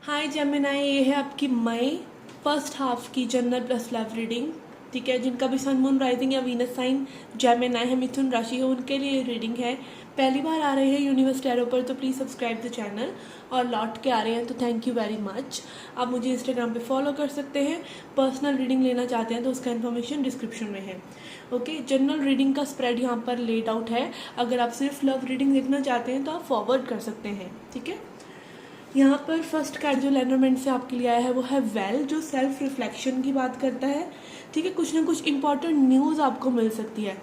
हाय Gemini, ये है आपकी मई फर्स्ट हाफ की जनरल प्लस लव रीडिंग। ठीक है, जिनका भी सन मून राइजिंग या वीनस साइन जेमिनाई है, मिथुन राशि है, उनके लिए ये रीडिंग है। पहली बार आ रहे हैं यूनिवर्स टैरो पर तो प्लीज़ सब्सक्राइब द चैनल, और लौट के आ रहे हैं तो थैंक यू वेरी मच। आप मुझे इंस्टाग्राम पे फॉलो कर सकते हैं। पर्सनल रीडिंग लेना चाहते हैं तो उसका इन्फॉर्मेशन डिस्क्रिप्शन में है। ओके, जनरल रीडिंग का स्प्रेड यहाँ पर लेड आउट है। अगर आप सिर्फ लव रीडिंग देखना चाहते हैं तो आप फॉरवर्ड कर सकते हैं। ठीक है, यहाँ पर फर्स्ट कार्ड जो लेनरमेंट से आपके लिए आया है वो है वेल, जो सेल्फ रिफ्लेक्शन की बात करता है। ठीक है, कुछ ना कुछ इंपॉर्टेंट न्यूज़ आपको मिल सकती है।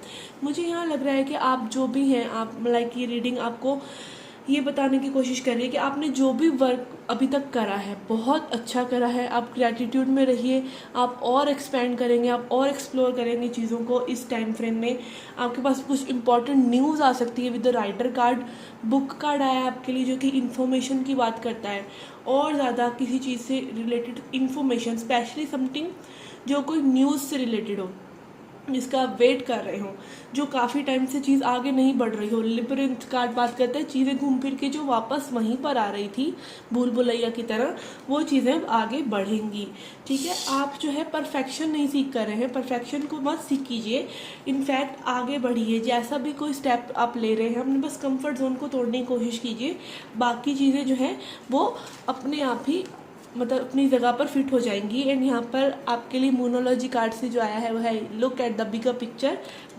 मुझे यहाँ लग रहा है कि आप जो भी हैं, आप लाइक ये रीडिंग आपको ये बताने की कोशिश कर रही है कि आपने जो भी वर्क अभी तक करा है बहुत अच्छा करा है। आप ग्रैटिट्यूड में रहिए, आप और एक्सपेंड करेंगे, आप और एक्सप्लोर करेंगे चीज़ों को। इस टाइम फ्रेम में आपके पास कुछ इंपॉर्टेंट न्यूज़ आ सकती है। With the writer card book card आया है आपके लिए, जो कि इन्फॉर्मेशन की बात करता है, और ज़्यादा किसी चीज़ से रिलेटेड इन्फॉर्मेशन, स्पेशली समथिंग जो कोई न्यूज़ से रिलेटेड हो, जिसका आप वेट कर रहे हो, जो काफ़ी टाइम से चीज़ आगे नहीं बढ़ रही हो। लिबरेंट कार्ड बात करते हैं चीज़ें घूम फिर के जो वापस वहीं पर आ रही थी भूल भुलैया की तरह, वो चीज़ें अब आगे बढ़ेंगी। ठीक है, आप जो है परफेक्शन नहीं सीख कर रहे हैं, परफेक्शन को मत सीख कीजिए। इनफैक्ट आगे बढ़िए, जैसा भी कोई स्टेप आप ले रहे हैं अपने बस कंफर्ट जोन को तोड़ने की कोशिश कीजिए। बाकी चीज़ें जो हैं वो अपने आप ही मतलब अपनी जगह पर फिट हो जाएंगी। एंड यहाँ पर आपके लिए मोनोलॉजी कार्ड से जो आया है वो है look at the bigger picture.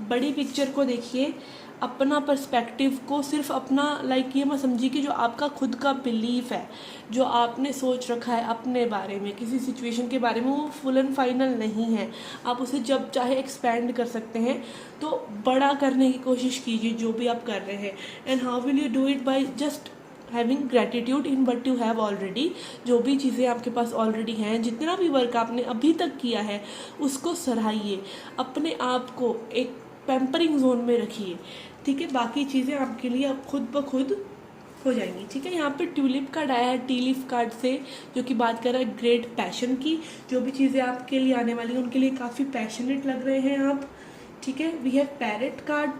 बड़ी पिक्चर को देखिए, अपना पर्सपेक्टिव को सिर्फ अपना लाइक ये मत समझिए कि जो आपका खुद का बिलीफ है, जो आपने सोच रखा है अपने बारे में, किसी सिचुएशन के बारे में, वो फुल एंड फाइनल नहीं है। आप उसे जब चाहे एक्सपैंड कर सकते हैं। तो बड़ा करने की कोशिश कीजिए जो भी आप कर रहे हैं। And how will you do it? By just having gratitude in what you have already. जो भी चीज़ें आपके पास ऑलरेडी हैं, जितना भी वर्क आपने अभी तक किया है उसको सराहिए, अपने आप को एक पैम्परिंग जोन में रखिए। ठीक है, बाकी चीज़ें आपके लिए अब खुद ब खुद हो जाएंगी। ठीक है, यहाँ पे ट्यूलिप कार्ड आया है टी लीफ कार्ड से, जो कि बात कर रहा है ग्रेट पैशन की। जो भी चीज़ें आपके लिए आने वाली हैं उनके लिए काफ़ी पैशनेट लग रहे हैं आप। ठीक है, we have parrot card,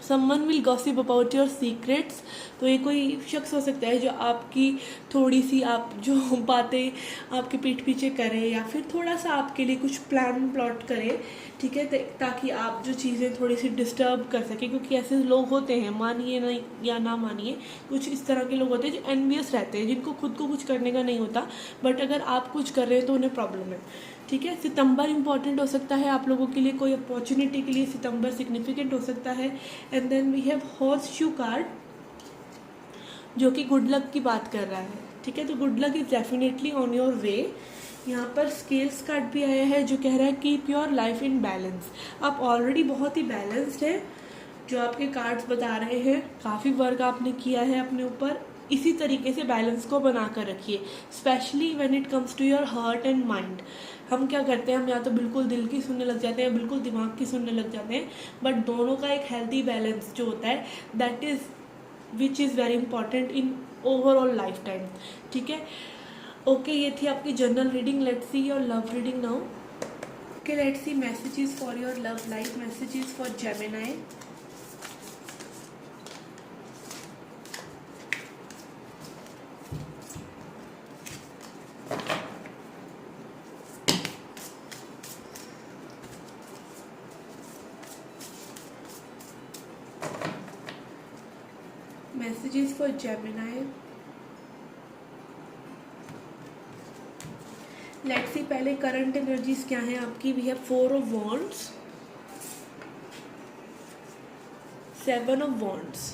someone will gossip about your secrets. तो ये कोई शख्स हो सकता है जो आपकी थोड़ी सी आप जो बातें आपके पीठ पीछे करे, या फिर थोड़ा सा आपके लिए कुछ प्लान प्लॉट करे। ठीक है, ताकि आप जो चीज़ें थोड़ी सी डिस्टर्ब कर सके, क्योंकि ऐसे लोग होते हैं, मानिए नहीं या ना मानिए, कुछ इस तरह के लोग होते हैं जो एनवियस रहते हैं, जिनको खुद को कुछ करने का नहीं होता, बट अगर आप कुछ कर रहे हैं तो उन्हें प्रॉब्लम है। ठीक है, सितंबर इंपॉर्टेंट हो सकता है आप लोगों के लिए, कोई अपॉर्चुनिटी के लिए सितंबर सिग्निफिकेंट हो सकता है। And then we have horseshoe card, जो कि गुड लक की बात कर रहा है। ठीक है, तो good luck is definitely on your way. यहाँ पर स्केल्स कार्ड भी आया है जो कह रहा है keep your life in balance. आप ऑलरेडी बहुत ही बैलेंस्ड है, जो आपके कार्ड्स बता रहे हैं। काफ़ी वर्क आपने किया है अपने ऊपर, इसी तरीके से बैलेंस को बना कर रखिए, specially when it comes to your heart and mind. हम क्या करते हैं, हम या तो बिल्कुल दिल की सुनने लग जाते हैं, बिल्कुल दिमाग की सुनने लग जाते हैं, बट दोनों का एक हेल्दी बैलेंस जो होता है, that is which is very important in overall life time. ठीक है, ओके, ये थी आपकी general reading. Let's see your love reading now. Okay, let's see messages for your love life, messages for Gemini. Messages for Gemini. Let's see पहले current energies क्या हैं आपकी। We have 4 of Wands, 7 of Wands।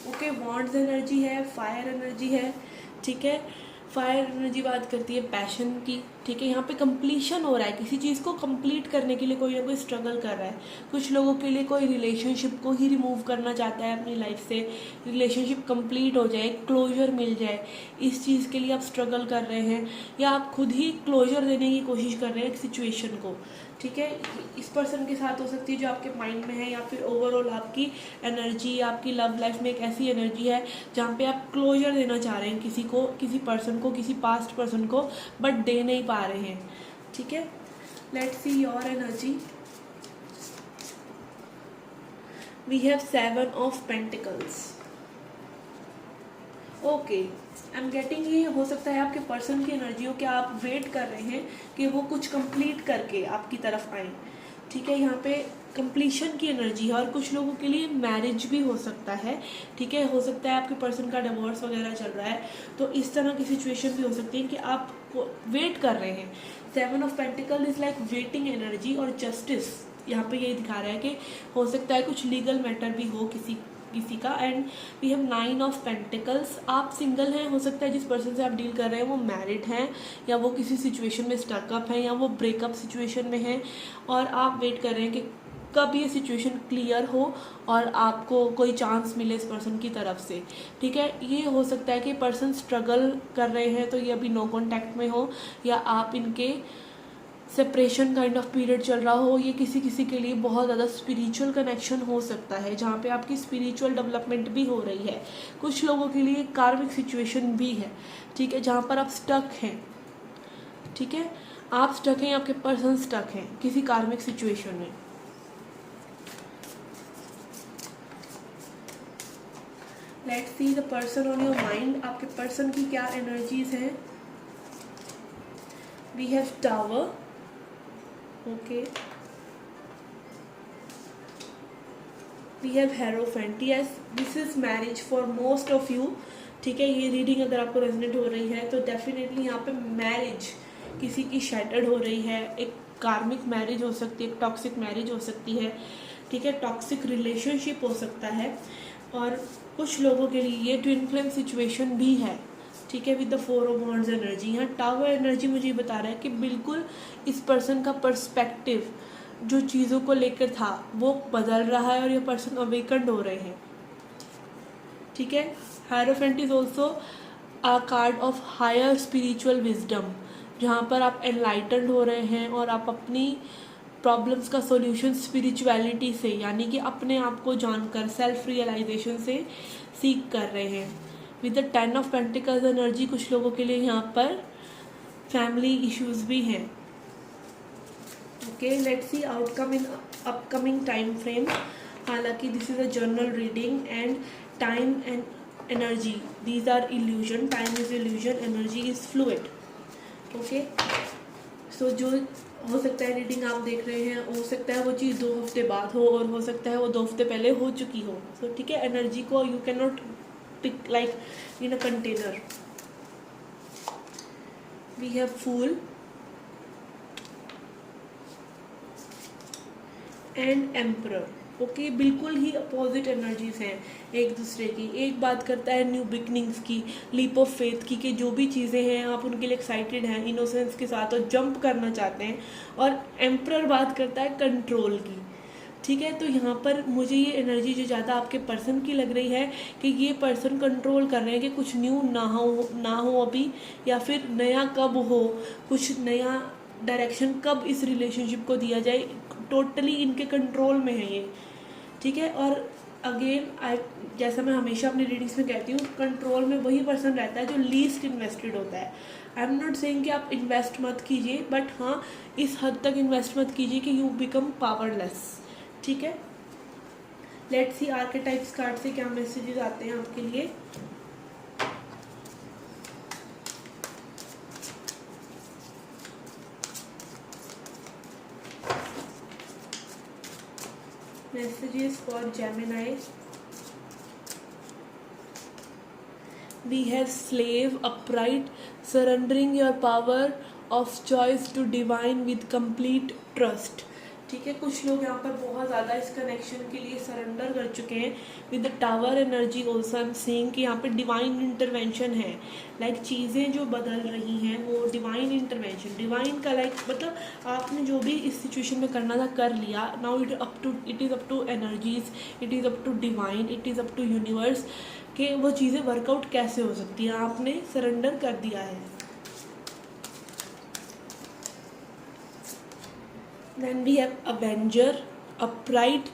Okay, wands energy है, fire energy है। ठीक है, fire energy बात करती है पैशन की। ठीक है, यहाँ पे कंप्लीशन हो रहा है, किसी चीज़ को कंप्लीट करने के लिए कोई ना कोई स्ट्रगल कर रहा है। कुछ लोगों के लिए कोई रिलेशनशिप को ही रिमूव करना चाहता है अपनी लाइफ से, रिलेशनशिप कंप्लीट हो जाए, क्लोजर मिल जाए, इस चीज़ के लिए आप स्ट्रगल कर रहे हैं, या आप खुद ही क्लोजर देने की कोशिश कर रहे हैं एक सिचुएशन को। ठीक है, इस पर्सन के साथ हो सकती है जो आपके माइंड में है, या फिर ओवरऑल आपकी एनर्जी, आपकी लव लाइफ में एक ऐसी एनर्जी है जहाँ पे आप क्लोजर देना चाह रहे हैं किसी को, किसी पर्सन को, किसी पास्ट पर्सन को, बट दे नहीं पा रहे हैं। ठीक है, let's see your energy. We have 7 of Pentacles। Okay, I am getting, ये हो सकता है आपके पर्सन की एनर्जी हो कि आप वेट कर रहे हैं कि वो कुछ कंप्लीट करके आपकी तरफ आए। ठीक है, यहाँ पे कंप्लीशन की एनर्जी है और कुछ लोगों के लिए मैरिज भी हो सकता है। ठीक है, हो सकता है आपके पर्सन का डिवोर्स वगैरह चल रहा है, तो इस तरह की सिचुएशन भी हो सकती है कि आप वेट कर रहे हैं। 7 of pentacle is like waiting energy, और जस्टिस यहाँ पे ये दिखा रहा है कि हो सकता है कुछ लीगल मैटर भी हो किसी का। And we have 9 of pentacles, आप सिंगल हैं, हो सकता है जिस पर्सन से आप डील कर रहे हैं वो मैरिड हैं, या वो किसी सिचुएशन में स्टकअप है, या वो ब्रेकअप सिचुएशन में है, और आप वेट कर रहे हैं कि कब ये सिचुएशन क्लियर हो और आपको कोई चांस मिले इस पर्सन की तरफ से। ठीक है, ये हो सकता है कि पर्सन स्ट्रगल कर रहे हैं, तो ये अभी नो कॉन्टैक्ट में हो, या आप इनके सेपरेशन काइंड ऑफ पीरियड चल रहा हो। ये किसी के लिए बहुत ज़्यादा स्पिरिचुअल कनेक्शन हो सकता है, जहाँ पे आपकी स्पिरिचुअल डेवलपमेंट भी हो रही है। कुछ लोगों के लिए कार्मिक सिचुएशन भी है, ठीक है, जहाँ पर आप स्टक हैं। ठीक है, आप स्टक हैं, आपके पर्सन स्टक हैं किसी कार्मिक सिचुएशन में। Let's see the person on your mind, आपके पर्सन की क्या एनर्जीज हैं। We have tower, okay, we have hierophant, yes this is marriage for most of you. ठीक है, ये रीडिंग अगर आपको रेजोनेट हो रही है तो डेफिनेटली यहाँ पे मैरिज किसी की शैटर्ड हो रही है। एक कार्मिक मैरिज हो सकती है, एक टॉक्सिक मैरिज हो सकती है। ठीक है, टॉक्सिक रिलेशनशिप हो सकता है, और कुछ लोगों के लिए ये ट्विन फ्लेम सिचुएशन भी है। ठीक है, with the 4 of wands energy. यहाँ टावर एनर्जी मुझे बता रहा है कि बिल्कुल इस पर्सन का पर्सपेक्टिव जो चीज़ों को लेकर था वो बदल रहा है, और ये पर्सन अवेकन्ड हो रहे हैं। ठीक है, hierophant is also a card of higher spiritual wisdom, जहाँ पर आप एनलाइटन्ड हो रहे हैं और आप अपनी प्रॉब्लम्स का सॉल्यूशन स्पिरिचुअलिटी से, यानी कि अपने आप को जानकर सेल्फ रियलाइजेशन से सीख कर रहे हैं। With the 10 of pentacles energy, कुछ लोगों के लिए यहाँ पर फैमिली इश्यूज भी हैं। Okay, let's see outcome in upcoming time frame. हालांकि this is a general reading, and time and energy these are illusion. Time is illusion, energy is fluid. Okay, so जो हो सकता है रीडिंग आप देख रहे हैं, हो सकता है वो चीज़ 2 हफ्ते बाद हो, और हो सकता है वो 2 हफ्ते पहले हो चुकी हो। सो ठीक है, एनर्जी को you can not pick like in a container. We have fool and emperor. Okay, बिल्कुल ही अपोजिट एनर्जीज हैं एक दूसरे की। एक बात करता है न्यू बिगनिंग्स की, लीप ऑफ फेथ की, कि जो भी चीज़ें हैं आप उनके लिए एक्साइटेड हैं इनोसेंस के साथ और जंप करना चाहते हैं। और एम्परर बात करता है कंट्रोल की। ठीक है, तो यहाँ पर मुझे ये एनर्जी जो ज़्यादा आपके पर्सन की लग रही है कि ये पर्सन कंट्रोल कर रहे हैं कि कुछ न्यू ना हो अभी, या फिर नया कब हो, कुछ नया डायरेक्शन कब इस रिलेशनशिप को दिया जाए, टोटली इनके कंट्रोल में है ये। ठीक है, और अगेन जैसा मैं हमेशा अपनी रीडिंग्स में कहती हूँ, कंट्रोल में वही पर्सन रहता है जो लीस्ट इन्वेस्टेड होता है। आई एम नॉट सेइंग कि आप इन्वेस्ट मत कीजिए, बट हाँ इस हद तक इन्वेस्ट मत कीजिए कि यू बिकम पावरलेस। ठीक है, लेट्स सी आर्केटाइप्स कार्ड से क्या मैसेजेस आते हैं आपके लिए। Messages for Gemini. We have slave, upright, surrendering your power of choice to divine with complete trust. ठीक है, कुछ लोग यहाँ पर बहुत ज़्यादा इस कनेक्शन के लिए सरेंडर कर चुके हैं। With the tower energy also I am seeing कि यहाँ पे डिवाइन इंटरवेंशन है। लाइक चीज़ें जो बदल रही हैं वो डिवाइन इंटरवेंशन, डिवाइन का लाइक मतलब आपने जो भी इस सिचुएशन में करना था कर लिया। Now it is up to energies, it is up to divine, it is up to universe कि वो चीज़ें वर्कआउट कैसे हो सकती हैं। आपने सरेंडर कर दिया है। Then we have Avenger, upright,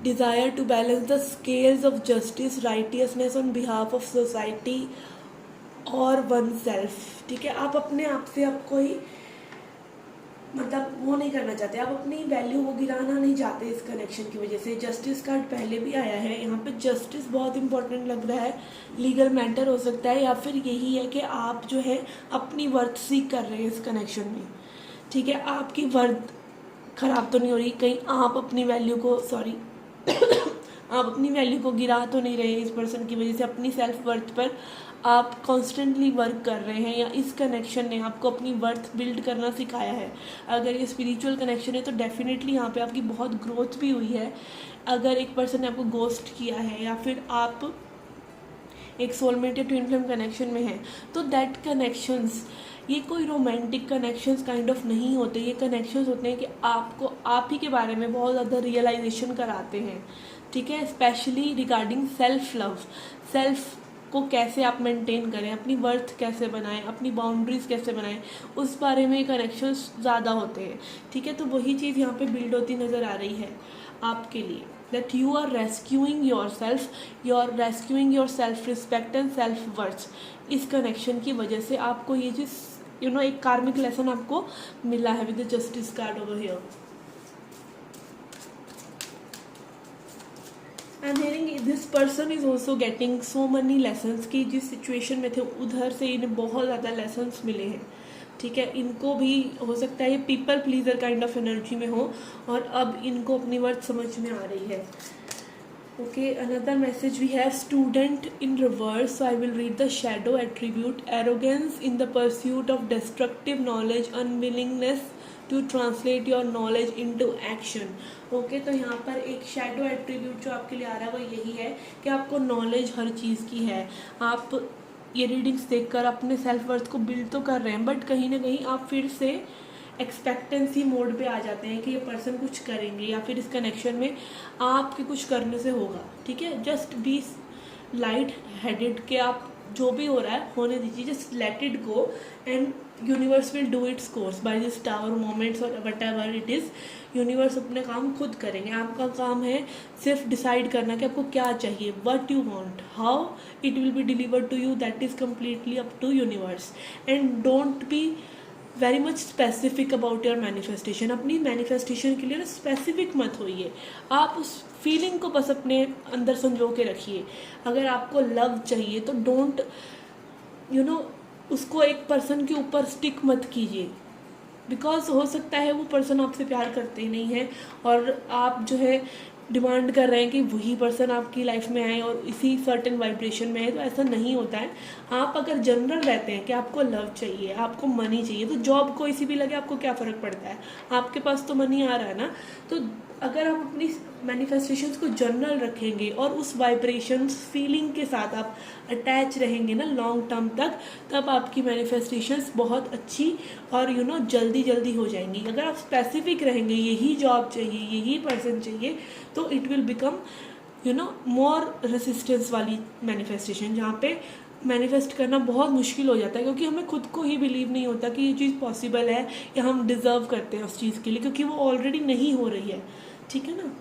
desire to balance the scales of justice, righteousness on behalf of society or oneself. ठीक है, आप अपने आप से आपको ही मतलब वो नहीं करना चाहते, आप अपनी वैल्यू को गिराना नहीं चाहते इस कनेक्शन की वजह से। जस्टिस कार्ड पहले भी आया है, यहाँ पे जस्टिस बहुत इंपॉर्टेंट लग रहा है। लीगल मैटर हो सकता है, या फिर यही है कि आप जो है अपनी वर्थ सीख कर रहे हैं इस कनेक्शन में, ठीक है। आपकी वर्थ खराब तो नहीं हो रही, कहीं आप अपनी वैल्यू को आप अपनी वैल्यू को गिरा तो नहीं रहे इस पर्सन की वजह से। अपनी सेल्फ वर्थ पर आप कॉन्स्टेंटली वर्क कर रहे हैं, या इस कनेक्शन ने आपको अपनी वर्थ बिल्ड करना सिखाया है। अगर ये स्पिरिचुअल कनेक्शन है तो डेफिनेटली यहाँ पे आपकी बहुत ग्रोथ भी हुई है। अगर एक पर्सन ने आपको गोस्ट किया है, या फिर आप एक सोलमेट या ट्विन फ्लेम कनेक्शन में है, तो दैट कनेक्शंस, ये कोई रोमांटिक कनेक्शंस काइंड ऑफ नहीं होते। ये कनेक्शंस होते हैं कि आपको आप ही के बारे में बहुत ज़्यादा रियलाइजेशन कराते हैं, ठीक है। Specially regarding self love, self को कैसे आप मेंटेन करें, अपनी वर्थ कैसे बनाएं, अपनी बाउंड्रीज कैसे बनाएं, उस बारे में कनेक्शंस ज़्यादा होते हैं, ठीक है। तो वही चीज़ यहाँ पे बिल्ड होती नज़र आ रही है आपके लिए, that you are rescuing yourself, you are rescuing your self respect and self worth। इस कनेक्शन की वजह से आपको ये चीज़ एक कार्मिक लेसन आपको मिला है with the justice card over here. I am hearing this person is also getting so money lessons कि जिस सिचुएशन में थे उधर से इन्हें बहुत ज़्यादा लेसन्स मिले हैं, ठीक है। इनको भी हो सकता है ये people pleaser kind of energy में हो, और अब इनको अपनी वर्थ समझ में आ रही है। Okay, another message we have student in reverse, so I will read the shadow attribute, arrogance in the pursuit of destructive knowledge, unwillingness to translate your knowledge into action. Okay, तो यहाँ पर एक shadow attribute जो आपके लिए आ रहा है वो यही है कि आपको नॉलेज हर चीज़ की है। आप ये रीडिंग्स देखकर अपने सेल्फ वर्थ को बिल्ड तो कर रहे हैं, बट कहीं ना कहीं आप फिर से एक्सपेक्टेंसी मोड पे आ जाते हैं कि ये पर्सन कुछ करेंगे, या फिर इस कनेक्शन में आपके कुछ करने से होगा, ठीक है। जस्ट बी लाइट हेडेड के आप जो भी हो रहा है होने दीजिए, just let it go and universe will do its course by this tower moments और whatever it is. Universe अपने काम खुद करेंगे, आपका काम है सिर्फ डिसाइड करना कि आपको क्या चाहिए, what you want, how it will be delivered to you, that is completely up to universe. And don't be very much specific about your manifestation. अपनी मैनिफेस्टेशन के लिए ना स्पेसिफिक मत होइए, आप उस फीलिंग को बस अपने अंदर संजो के रखिए। अगर आपको लव चाहिए तो डोंट उसको एक पर्सन के ऊपर स्टिक मत कीजिए, बिकॉज हो सकता है वो पर्सन आपसे प्यार करते ही नहीं है, और आप जो है डिमांड कर रहे हैं कि वही पर्सन आपकी लाइफ में आए और इसी सर्टेन वाइब्रेशन में है, तो ऐसा नहीं होता है। आप अगर जनरल रहते हैं कि आपको लव चाहिए, आपको मनी चाहिए, तो जॉब कोई सी भी लगे आपको क्या फ़र्क पड़ता है, आपके पास तो मनी आ रहा है ना। तो अगर आप अपनी मैनिफेस्टेशंस को जनरल रखेंगे और उस वाइब्रेशंस फीलिंग के साथ आप अटैच रहेंगे ना लॉन्ग टर्म तक, तब आपकी मैनिफेस्टेशंस बहुत अच्छी और जल्दी जल्दी हो जाएंगी। अगर आप स्पेसिफिक रहेंगे, यही जॉब चाहिए, यही पर्सन चाहिए, तो it will become more resistance वाली मैनिफेस्टेशन, जहाँ पे मैनिफेस्ट करना बहुत मुश्किल हो जाता है, क्योंकि हमें खुद को ही बिलीव नहीं होता कि ये चीज़ पॉसिबल है या हम डिज़र्व करते हैं उस चीज़ के लिए, क्योंकि वो ऑलरेडी नहीं हो रही है, ठीक है ना।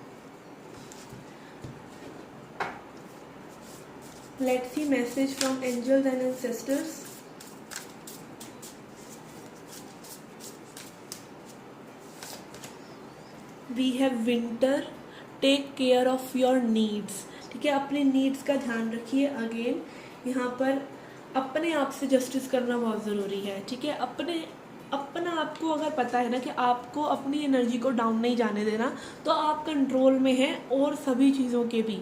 Let's see message from angels and ancestors. We have winter, take care of your needs, ठीक है। अपने नीड्स का ध्यान रखिए। अगेन यहाँ पर अपने आप से जस्टिस करना बहुत ज़रूरी है, ठीक है। अपना आपको अगर पता है ना कि आपको अपनी एनर्जी को डाउन नहीं जाने देना, तो आप कंट्रोल में हैं और सभी चीज़ों के भी।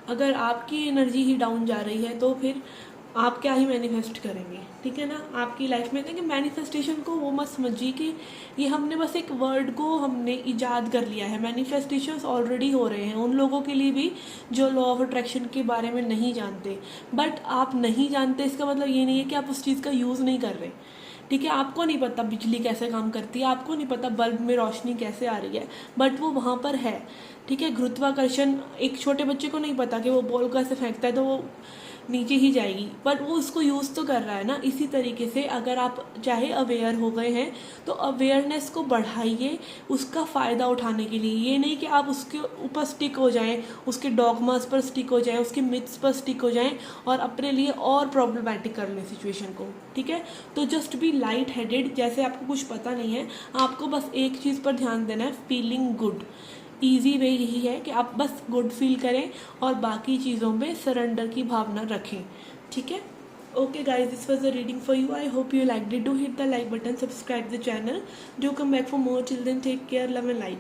अगर आपकी एनर्जी ही डाउन जा रही है तो फिर आप क्या ही मैनिफेस्ट करेंगे, ठीक है ना। आपकी लाइफ में देखिए मैनिफेस्टेशन को वो मत समझिए कि ये हमने बस एक वर्ड को हमने इजाद कर लिया है। मैनिफेस्टेशंस ऑलरेडी हो रहे हैं उन लोगों के लिए भी जो लॉ ऑफ अट्रैक्शन के बारे में नहीं जानते। बट आप नहीं जानते इसका मतलब ये नहीं है कि आप उस चीज़ का यूज़ नहीं कर रहे, ठीक है। आपको नहीं पता बिजली कैसे काम करती है, आपको नहीं पता बल्ब में रोशनी कैसे आ रही है, बट वो वहाँ पर है, ठीक है। गुरुत्वाकर्षण, एक छोटे बच्चे को नहीं पता कि वो बॉल कैसे फेंकता है, तो वो नीचे ही जाएगी, बट वो उसको यूज़ तो कर रहा है ना। इसी तरीके से अगर आप चाहे अवेयर हो गए हैं तो अवेयरनेस को बढ़ाइए उसका फ़ायदा उठाने के लिए। ये नहीं कि आप उसके ऊपर स्टिक हो जाएं, उसके डॉगमास पर स्टिक हो जाएं, उसके मिथ्स पर स्टिक हो जाएं और अपने लिए और प्रॉब्लमैटिक कर लें सिचुएशन को, ठीक है। तो जस्ट बी लाइट हेडेड, जैसे आपको कुछ पता नहीं है, आपको बस एक चीज़ पर ध्यान देना है, फीलिंग गुड। ईजी वे यही है कि आप बस गुड फील करें और बाकी चीज़ों में सरेंडर की भावना रखें, ठीक है। Okay guys, this was a reading for you. I hope you liked it. Do hit the like button, subscribe the channel. Do come back for more. Till then, take care, love and light.